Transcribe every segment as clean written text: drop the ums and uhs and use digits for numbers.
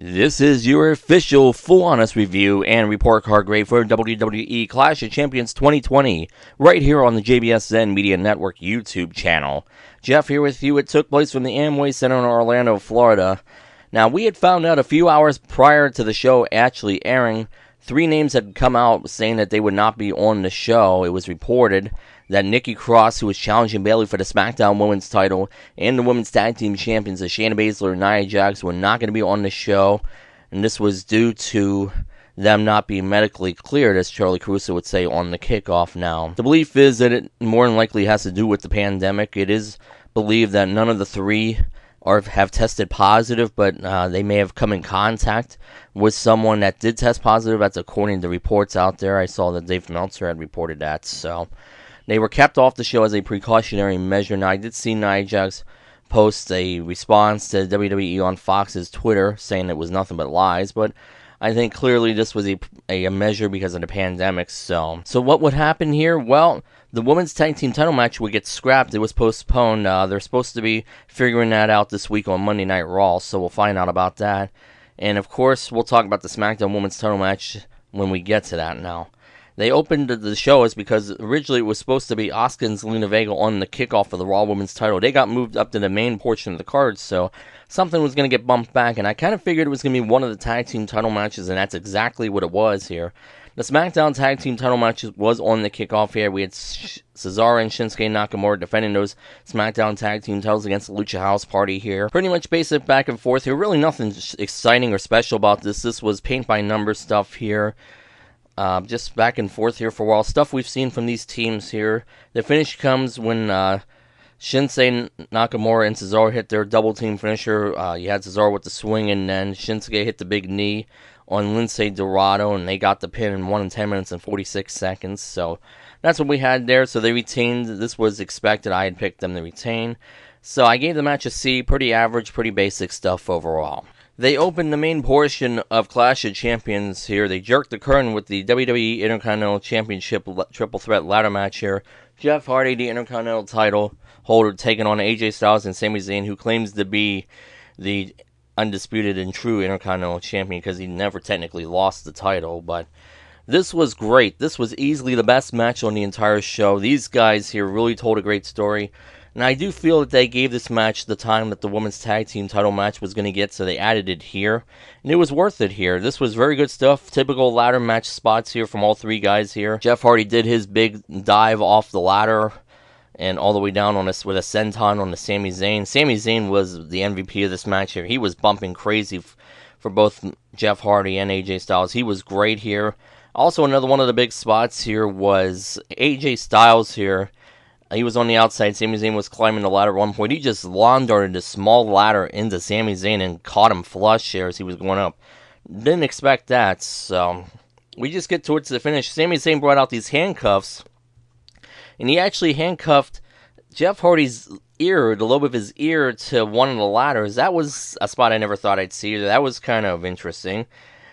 This is your official full honest review and report card grade for WWE Clash of Champions 2020, right here on the JBSN Media Network YouTube channel. Jeff here with you. It took place from the Amway Center in Orlando, Florida. Now, we had found out a few hours prior to the show actually airing, 3 names had come out saying that they would not be on the show. It was reported that Nikki Cross, who was challenging Bayley for the SmackDown Women's title, and the Women's Tag Team Champions, Shayna Baszler and Nia Jax, were not going to be on the show. And this was due to them not being medically cleared, as Charlie Caruso would say on the kickoff now. The belief is that it more than likely has to do with the pandemic. It is believed that none of the 3 have tested positive, but they may have come in contact with someone that did test positive. That's according to reports out there. I saw that Dave Meltzer had reported that. So they were kept off the show as a precautionary measure. Now, I did see Nia Jax post a response to WWE on Fox's Twitter saying it was nothing but lies, but I think clearly this was a measure because of the pandemic. So what would happen here? Well, the women's tag team title match would get scrapped. It was postponed. They're supposed to be figuring that out this week on Monday Night Raw, so we'll find out about that. And of course, we'll talk about the SmackDown women's title match when we get to that now. They opened the show as because originally it was supposed to be Asuka and Zelina Vega on the kickoff of the Raw Women's title. They got moved up to the main portion of the card, so something was going to get bumped back, and I kind of figured it was going to be one of the tag team title matches, and that's exactly what it was here. The SmackDown tag team title match was on the kickoff here. We had Cesaro and Shinsuke Nakamura defending those SmackDown tag team titles against the Lucha House Party here. Pretty much basic back and forth here. Really nothing exciting or special about this. This was paint by number stuff here. Just back and forth here for a while. Stuff we've seen from these teams here. The finish comes when Shinsuke Nakamura and Cesaro hit their double team finisher. You had Cesaro with the swing, and then Shinsuke hit the big knee on Lince Dorado, and they got the pin in 1 10 minutes and 46 seconds. So that's what we had there. So they retained. This was expected. I had picked them to retain. So I gave the match a C. Pretty average, pretty basic stuff overall. They opened the main portion of Clash of Champions here. They jerked the curtain with the WWE Intercontinental Championship Triple Threat ladder match here. Jeff Hardy, the Intercontinental title holder, taking on AJ Styles and Sami Zayn, who claims to be the undisputed and true Intercontinental Champion because he never technically lost the title. But this was great. This was easily the best match on the entire show. These guys here really told a great story. And I do feel that they gave this match the time that the women's tag team title match was going to get, so they added it here. And it was worth it here. This was very good stuff. Typical ladder match spots here from all 3 guys here. Jeff Hardy did his big dive off the ladder and all the way down on this with a senton on the Sami Zayn. Sami Zayn was the MVP of this match here. He was bumping crazy for both Jeff Hardy and AJ Styles. He was great here. Also, another one of the big spots here was AJ Styles here. He was on the outside. Sami Zayn was climbing the ladder at one point. He just lawn darted a small ladder into Sami Zayn and caught him flush here as he was going up. Didn't expect that, so we just get towards the finish. Sami Zayn brought out these handcuffs, and he actually handcuffed Jeff Hardy's ear, the lobe of his ear, to one of the ladders. That was a spot I never thought I'd see. That was kind of interesting.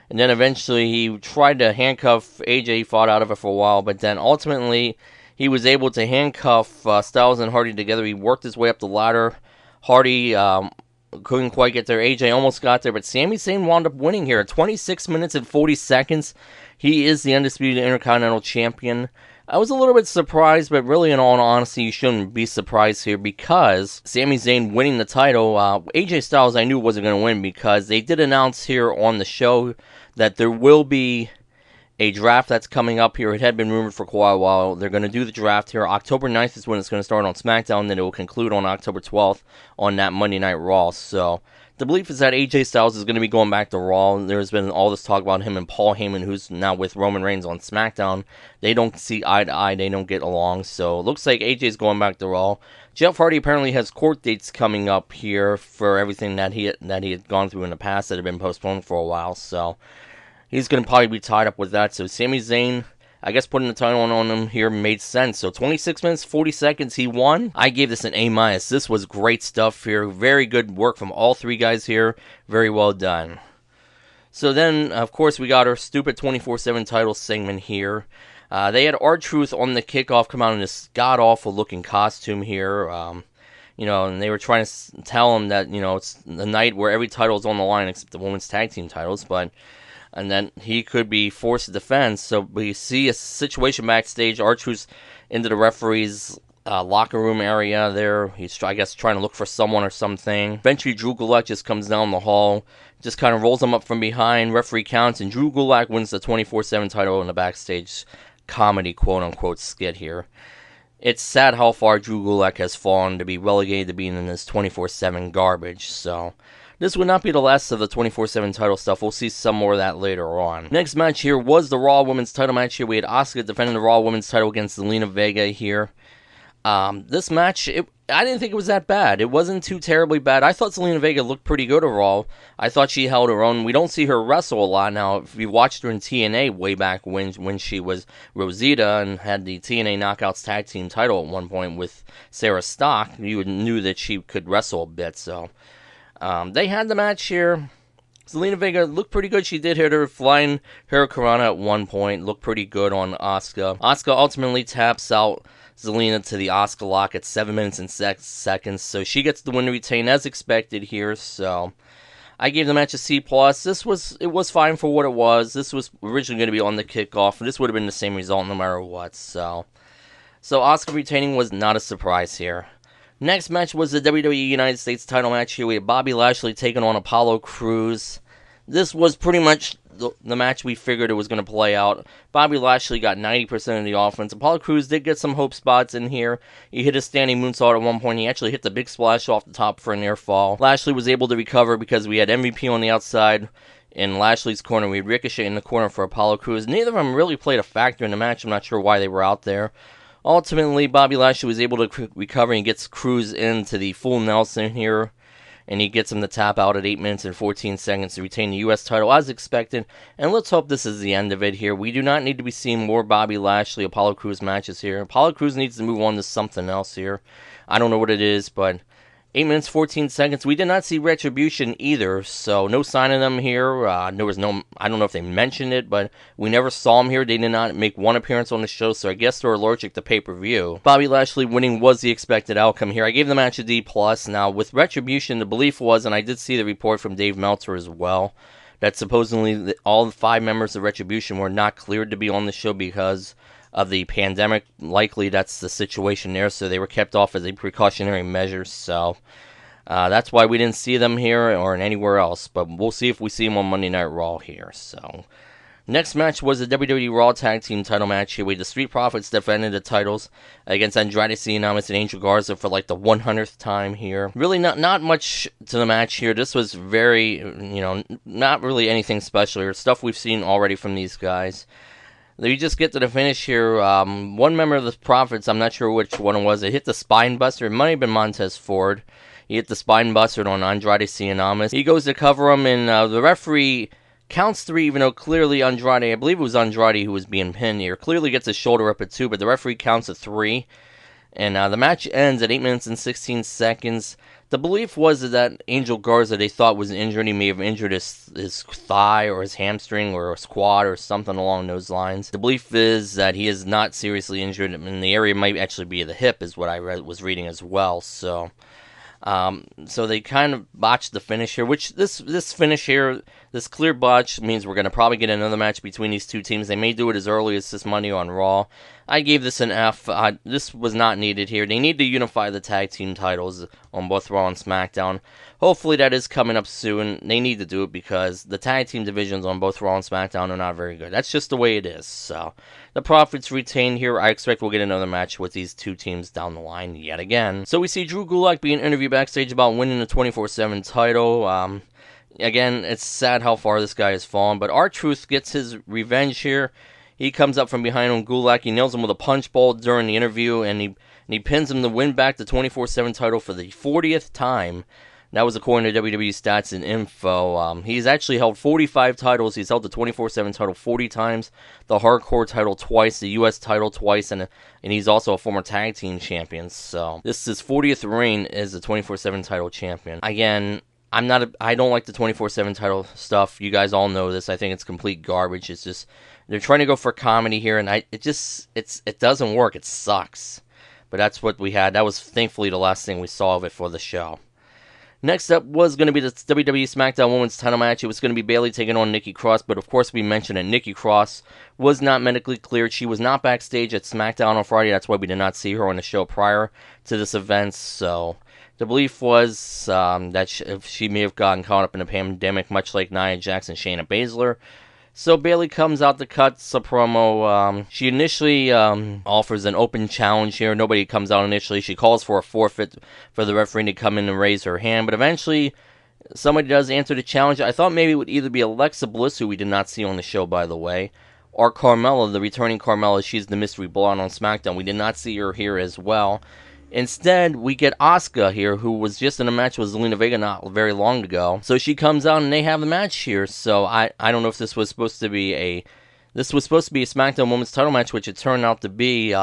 And then eventually he tried to handcuff AJ. He fought out of it for a while, but then ultimately he was able to handcuff Styles and Hardy together. He worked his way up the ladder. Hardy couldn't quite get there. AJ almost got there, but Sami Zayn wound up winning here. 26 minutes and 40 seconds. He is the undisputed Intercontinental Champion. I was a little bit surprised, but really, in all honesty, you shouldn't be surprised here because Sami Zayn winning the title. AJ Styles, I knew wasn't going to win because they did announce here on the show that there will be a draft that's coming up here. It had been rumored for quite a while. They're going to do the draft here. October 9th is when it's going to start on SmackDown, then it will conclude on October 12th on that Monday Night Raw. So the belief is that AJ Styles is going to be going back to Raw. There's been all this talk about him and Paul Heyman, who's now with Roman Reigns on SmackDown. They don't see eye to eye. They don't get along. So it looks like AJ's going back to Raw. Jeff Hardy apparently has court dates coming up here for everything that he had gone through in the past that had been postponed for a while. So he's going to probably be tied up with that. So Sami Zayn, I guess putting the title on him here made sense. So 26 minutes, 40 seconds, he won. I gave this an A-. This was great stuff here. Very good work from all 3 guys here. Very well done. So then, of course, we got our stupid 24/7 title segment here. They had R-Truth on the kickoff come out in this god-awful looking costume here. and they were trying to tell him that, it's the night where every title is on the line except the women's tag team titles, and then he could be forced to defend. So we see a situation backstage. R-Truth's into the referee's locker room area there. He's, I guess, trying to look for someone or something. Eventually, Drew Gulak just comes down the hall, just kind of rolls him up from behind. Referee counts, and Drew Gulak wins the 24/7 title in the backstage comedy quote-unquote skit here. It's sad how far Drew Gulak has fallen to be relegated to being in this 24/7 garbage, so this would not be the last of the 24/7 title stuff. We'll see some more of that later on. Next match here was the Raw Women's title match here. We had Asuka defending the Raw Women's title against Zelina Vega here. This match, I didn't think it was that bad. It wasn't too terribly bad. I thought Zelina Vega looked pretty good overall. I thought she held her own. We don't see her wrestle a lot now. If you watched her in TNA way back when she was Rosita and had the TNA Knockouts Tag Team title at one point with Sarah Stock, you knew that she could wrestle a bit. So they had the match here. Zelina Vega looked pretty good. She did hit her flying Hurricanrana at one point. Looked pretty good on Asuka. Asuka ultimately taps out Zelina to the Asuka lock at 7 minutes and 6 seconds. So she gets the win to retain as expected here. So I gave the match a C+. It was fine for what it was. This was originally going to be on the kickoff. This would have been the same result no matter what. So Asuka retaining was not a surprise here. Next match was the WWE United States title match here. We had Bobby Lashley taking on Apollo Crews. This was pretty much the match we figured it was going to play out. Bobby Lashley got 90% of the offense. Apollo Crews did get some hope spots in here. He hit a standing moonsault at one point. He actually hit the big splash off the top for a near fall. Lashley was able to recover because we had MVP on the outside. In Lashley's corner, we had Ricochet in the corner for Apollo Crews. Neither of them really played a factor in the match. I'm not sure why they were out there. Ultimately, Bobby Lashley was able to recover and gets Crews into the full Nelson here. And he gets him to tap out at 8 minutes and 14 seconds to retain the U.S. title as expected. And let's hope this is the end of it here. We do not need to be seeing more Bobby Lashley, Apollo Crews matches here. Apollo Crews needs to move on to something else here. I don't know what it is, but 8 minutes, 14 seconds. We did not see Retribution either, so no sign of them here. There was no, I don't know if they mentioned it, but we never saw them here. They did not make one appearance on the show, so I guess they're allergic to pay-per-view. Bobby Lashley winning was the expected outcome here. I gave the match a D+. Now, with Retribution, the belief was, and I did see the report from Dave Meltzer as well, that supposedly all the 5 members of Retribution were not cleared to be on the show because of the pandemic. Likely that's the situation there, so they were kept off as a precautionary measure. So that's why we didn't see them here or anywhere else, but we'll see if we see them on Monday Night Raw here. So next match was the WWE Raw Tag Team title match here. We had the Street Profits defended the titles against Andrade Cien and Angel Garza for like the 100th time here. Really not much to the match here. This was very, not really anything special here. Stuff we've seen already from these guys. You just get to the finish here. One member of the Profits, I'm not sure which one it was, it hit the spine buster. It might have been Montez Ford. He hit the spine buster on Andrade Cien. He goes to cover him, and the referee counts 3, even though clearly Andrade, I believe it was Andrade who was being pinned here, clearly gets his shoulder up at 2, but the referee counts at 3. And the match ends at 8 minutes and 16 seconds. The belief was that Angel Garza, they thought was injured. He may have injured his thigh or his hamstring or his quad or something along those lines. The belief is that he is not seriously injured, and the area might actually be the hip, is what I was reading as well. So they kind of botched the finish here, which this finish here, this clear botch means we're going to probably get another match between these two teams. They may do it as early as this Monday on Raw. I gave this an F. This was not needed here. They need to unify the tag team titles on both Raw and SmackDown. Hopefully that is coming up soon. They need to do it because the tag team divisions on both Raw and SmackDown are not very good. That's just the way it is. So the Profits retain here. I expect we'll get another match with these two teams down the line yet again. So we see Drew Gulak being interviewed backstage about winning the 24/7 title. Again, it's sad how far this guy has fallen, but R-Truth gets his revenge here. He comes up from behind on Gulak. He nails him with a punch bowl during the interview, and he pins him to win back the 24/7 title for the 40th time. That was according to WWE Stats and Info. He's actually held 45 titles. He's held the 24/7 title 40 times, the Hardcore title twice, the U.S. title twice, and he's also a former tag team champion. So this is his 40th reign as the 24/7 title champion. Again, I don't like the 24/7 title stuff. You guys all know this. I think it's complete garbage. It's just they're trying to go for comedy here, and it doesn't work. It sucks. But that's what we had. That was thankfully the last thing we saw of it for the show. Next up was going to be the WWE SmackDown Women's title match. It was going to be Bayley taking on Nikki Cross, but of course we mentioned that Nikki Cross was not medically cleared. She was not backstage at SmackDown on Friday. That's why we did not see her on the show prior to this event. So the belief was that she may have gotten caught up in the pandemic, much like Nia Jax and Shayna Baszler. So Bayley comes out to cut a promo. She initially offers an open challenge here. Nobody comes out initially. She calls for a forfeit for the referee to come in and raise her hand. But eventually, somebody does answer the challenge. I thought maybe it would either be Alexa Bliss, who we did not see on the show, by the way, or Carmella, the returning Carmella. She's the mystery blonde on SmackDown. We did not see her here as well. Instead, we get Asuka here, who was just in a match with Zelina Vega not very long ago. So she comes out and they have the match here. So I don't know if this was supposed to be a SmackDown Women's title match, which it turned out to be.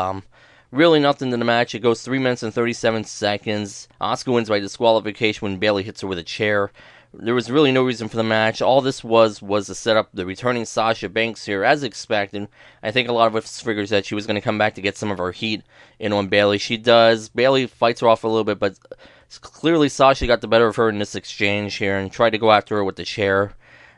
Really nothing to the match. It goes 3 minutes and 37 seconds. Asuka wins by disqualification when Bayley hits her with a chair. There was really no reason for the match. All this was to set up the returning Sasha Banks here, as expected. I think a lot of us figures that she was going to come back to get some of her heat in on Bayley. She does. Bayley fights her off a little bit, but clearly Sasha got the better of her in this exchange here and tried to go after her with the chair.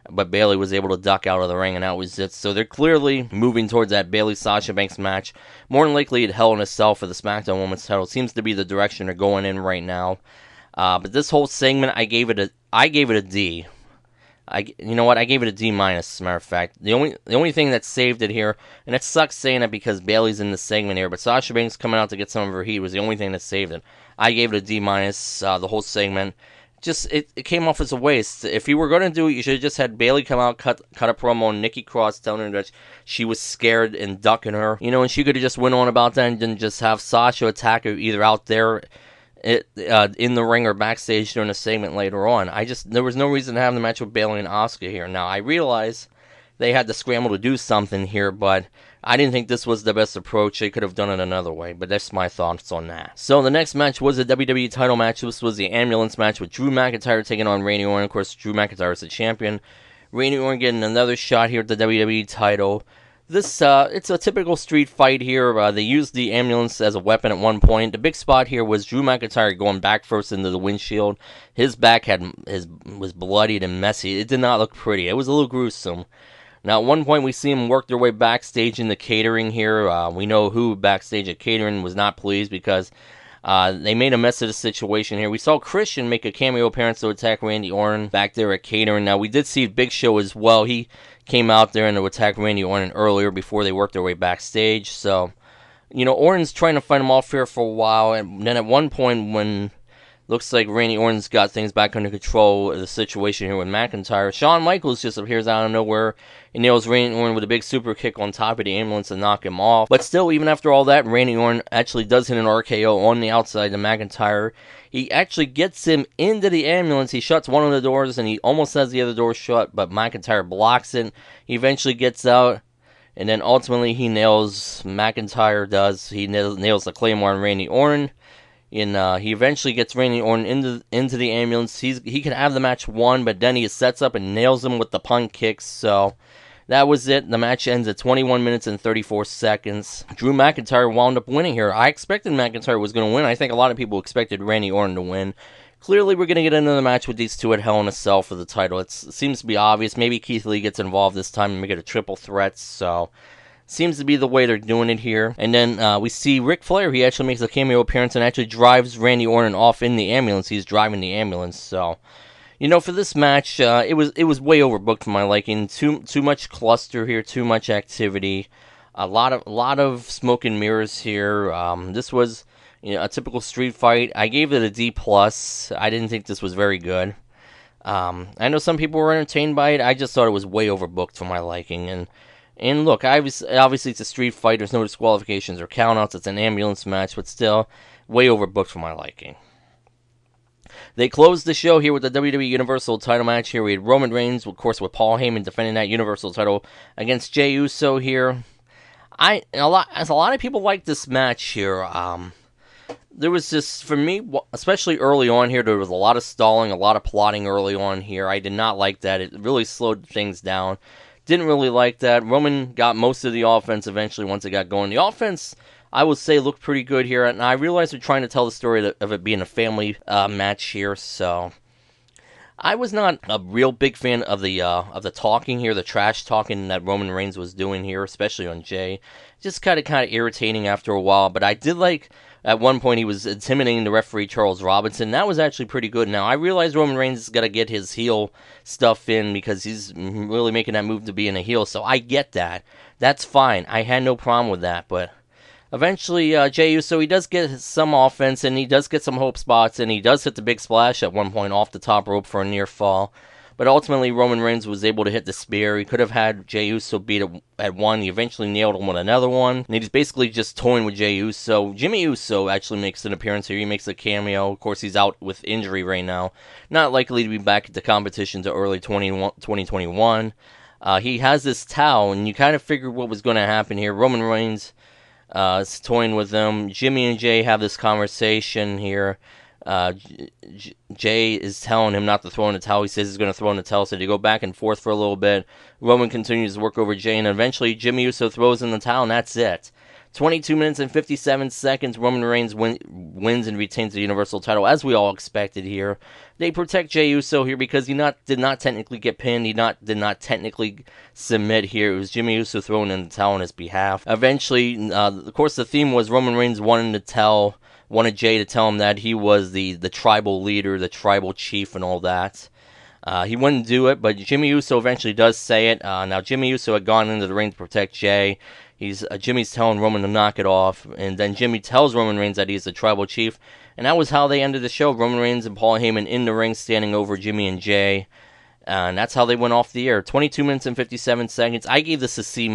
But Bayley was able to duck out of the ring, and that was it. So they're clearly moving towards that Bayley-Sasha Banks match. More than likely at Hell in a Cell for the SmackDown Women's title. Seems to be the direction they're going in right now. But this whole segment, I gave it a D. You know what? I gave it a D minus. As a matter of fact, the only thing that saved it here, and it sucks saying it because Bayley's in the segment here, but Sasha Banks coming out to get some of her heat was the only thing that saved it. I gave it a D minus. The whole segment, just it came off as a waste. If you were going to do it, you should have just had Bayley come out, cut a promo on Nikki Cross, telling her that she was scared and ducking her, and she could have just went on about that and then just have Sasha attack her either out there in the ring or backstage during a segment later on. There was no reason to have the match with Bayley and Asuka here. Now, I realize they had to scramble to do something here, but I didn't think this was the best approach. They could have done it another way, but that's my thoughts on that. So the next match was a WWE title match. This was the ambulance match with Drew McIntyre taking on Randy Orton. Of course, Drew McIntyre is the champion. Randy Orton getting another shot here at the WWE title. This, it's a typical street fight here. They used the ambulance as a weapon at one point. The big spot here was Drew McIntyre going back first into the windshield. His back was bloodied and messy. It did not look pretty. It was a little gruesome. Now, at one point, we see them work their way backstage in the catering here. We know who backstage at catering was not pleased because they made a mess of the situation here. We saw Christian make a cameo appearance to attack Randy Orton back there at catering. Now, we did see Big Show as well. He came out there and to attack Randy Orton earlier before they worked their way backstage. So, Orton's trying to fight him off here for a while. And then at one point when looks like Randy Orton's got things back under control of the situation here with McIntyre, Shawn Michaels just appears out of nowhere and nails Randy Orton with a big super kick on top of the ambulance to knock him off. But still, even after all that, Randy Orton actually does hit an RKO on the outside of McIntyre. He actually gets him into the ambulance. He shuts one of the doors, and he almost has the other door shut, but McIntyre blocks it. He eventually gets out, and then ultimately he nails, McIntyre does, he nails the Claymore on Randy Orton. And he eventually gets Randy Orton into the ambulance. He can have the match won, but then he sets up and nails him with the punt kicks. So that was it. The match ends at 21 minutes and 34 seconds. Drew McIntyre wound up winning here. I expected McIntyre was going to win. I think a lot of people expected Randy Orton to win. Clearly, we're going to get another match with these two at Hell in a Cell for the title. It seems to be obvious. Maybe Keith Lee gets involved this time and make it a triple threat. So seems to be the way they're doing it here. And then we see Ric Flair. He actually makes a cameo appearance and actually drives Randy Orton off in the ambulance. He's driving the ambulance. So, for this match, it was way overbooked for my liking. Too much cluster here. Too much activity. A lot of smoke and mirrors here. This was a typical street fight. I gave it a D+. I didn't think this was very good. I know some people were entertained by it. I just thought it was way overbooked for my liking. And look, obviously it's a street fight. There's no disqualifications or countouts. It's an ambulance match, but still way overbooked for my liking. They closed the show here with the WWE Universal title match. Here we had Roman Reigns, of course, with Paul Heyman defending that Universal title against Jey Uso here. A lot of people like this match here. There was just, for me, especially early on here, there was a lot of stalling, a lot of plotting early on here. I did not like that. It really slowed things down. Didn't really like that. Roman got most of the offense eventually once it got going. The offense, I would say looked pretty good here. And I realize they're trying to tell the story of it being a family match here, so I was not a real big fan of the talking here, the trash talking that Roman Reigns was doing here, especially on Jay. Just kind of irritating after a while. But I did like at one point he was intimidating the referee Charles Robinson. That was actually pretty good. Now I realize Roman Reigns has got to get his heel stuff in because he's really making that move to being a heel. So I get that. That's fine. I had no problem with that. But eventually, Jey Uso, he does get some offense, and he does get some hope spots, and he does hit the big splash at one point off the top rope for a near fall. But ultimately, Roman Reigns was able to hit the spear. He could have had Jey Uso beat it at one. He eventually nailed him with another one. And he's basically just toying with Jey Uso. Jimmy Uso actually makes an appearance here. He makes a cameo. Of course, he's out with injury right now. Not likely to be back at the competition to early 2021. He has this towel, and you kind of figured what was going to happen here. Roman Reigns is toying with them. Jimmy and Jay have this conversation here. Jay is telling him not to throw in the towel. He says he's going to throw in the towel. So they go back and forth for a little bit. Roman continues to work over Jay, and eventually Jimmy Uso throws in the towel, and that's it. 22 minutes and 57 seconds. Roman Reigns wins and retains the Universal title, as we all expected here. They protect Jey Uso here because he did not technically get pinned. He did not technically submit here. It was Jimmy Uso throwing in the towel on his behalf. Eventually, of course, the theme was Roman Reigns wanted Jey to tell him that he was the tribal leader, the tribal chief, and all that. He wouldn't do it, but Jimmy Uso eventually does say it. Now, Jimmy Uso had gone into the ring to protect Jey. Jimmy's telling Roman to knock it off, and then Jimmy tells Roman Reigns that he's the tribal chief, and that was how they ended the show. Roman Reigns and Paul Heyman in the ring standing over Jimmy and Jey, and that's how they went off the air. 22 minutes and 57 seconds. I gave this a C-.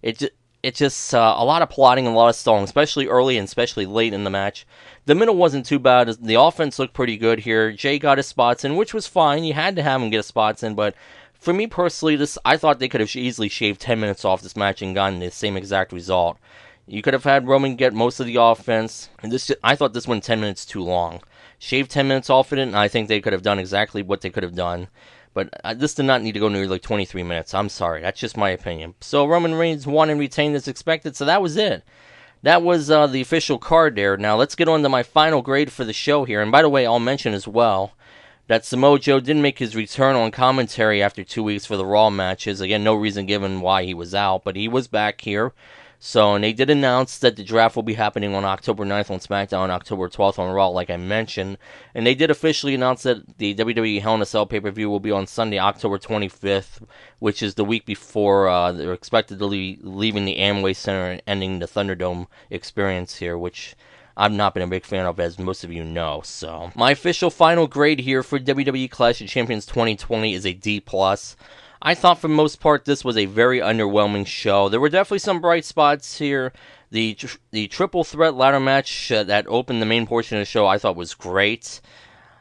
It's just a lot of plotting and a lot of stalling, especially early and especially late in the match. The middle wasn't too bad. The offense looked pretty good here. Jay got his spots in, which was fine. You had to have him get his spots in, but for me personally, I thought they could have easily shaved 10 minutes off this match and gotten the same exact result. You could have had Roman get most of the offense, and I thought this went 10 minutes too long. Shaved 10 minutes off of it, and I think they could have done exactly what they could have done. But this did not need to go nearly like 23 minutes. I'm sorry. That's just my opinion. So Roman Reigns won and retained as expected, so that was it. That was the official card there. Now let's get on to my final grade for the show here. And by the way, I'll mention as well that Samoa Joe didn't make his return on commentary after 2 weeks for the Raw matches. Again, no reason given why he was out, but he was back here. And they did announce that the draft will be happening on October 9th on SmackDown, October 12th on Raw, like I mentioned. And they did officially announce that the WWE Hell in a Cell pay-per-view will be on Sunday, October 25th, which is the week before they're expected to be leaving the Amway Center and ending the Thunderdome experience here, which I've not been a big fan of, as most of you know. So my official final grade here for WWE Clash of Champions 2020 is a D+. I thought for the most part this was a very underwhelming show. There were definitely some bright spots here. The triple threat ladder match that opened the main portion of the show I thought was great.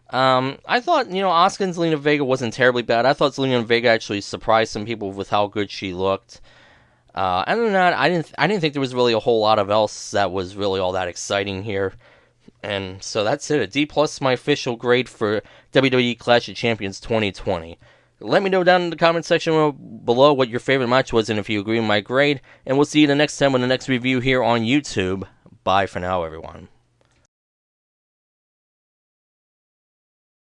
I thought, Asuka and Zelina Vega wasn't terribly bad. I thought Zelina Vega actually surprised some people with how good she looked. Other than that, I didn't think there was really a whole lot of else that was really all that exciting here. And so that's it. A D+, my official grade for WWE Clash of Champions 2020. Let me know down in the comment section below what your favorite match was and if you agree with my grade. And we'll see you the next time with the next review here on YouTube. Bye for now, everyone.